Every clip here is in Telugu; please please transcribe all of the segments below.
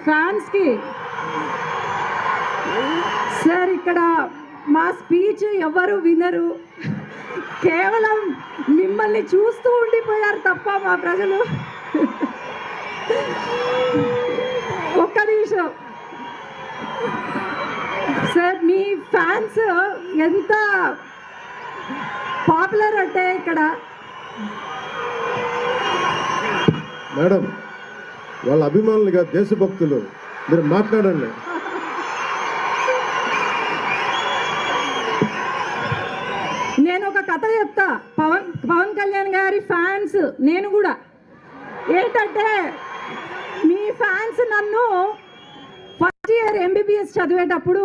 ఫ్యాన్స్ కి సార్ ఇక్కడ మా స్పీచ్ ఎవరు వినరు, కేవలం మిమ్మల్ని చూస్తూ ఉండిపోయారు తప్ప మా ప్రజలు. ఒక్క నిమిషం సార్, మీ ఫ్యాన్స్ ఎంత పాపులర్ అంటే ఇక్కడ. మేడం వాళ్ళ అభిమానులుగా దేశభక్తులు, మీరు మాట్లాడండి. నేను ఒక కథ చెప్తా. పవన్ కళ్యాణ్ గారి ఫ్యాన్స్ నేను కూడా. ఏంటంటే మీ ఫ్యాన్స్ నన్ను ఫస్ట్ ఇయర్ MBBS చదివేటప్పుడు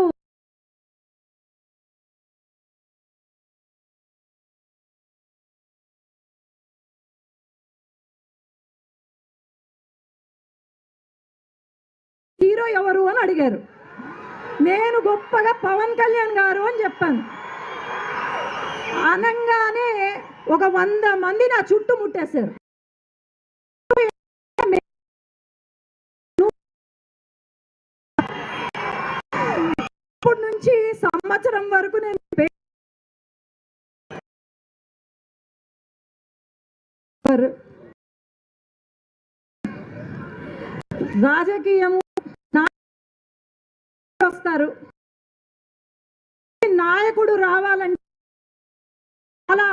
హీరో ఎవరు అని అడిగారు. నేను గొప్పగా పవన్ కళ్యాణ్ గారు అని చెప్పాను. అనంగానే ఒక 100 మంది నా చుట్టూ ముట్టేశారు. అప్పటి నుంచి సంవత్సరం వరకు నేను రాజకీయము వస్తారు, నాయకుడు రావాలంటే చాలా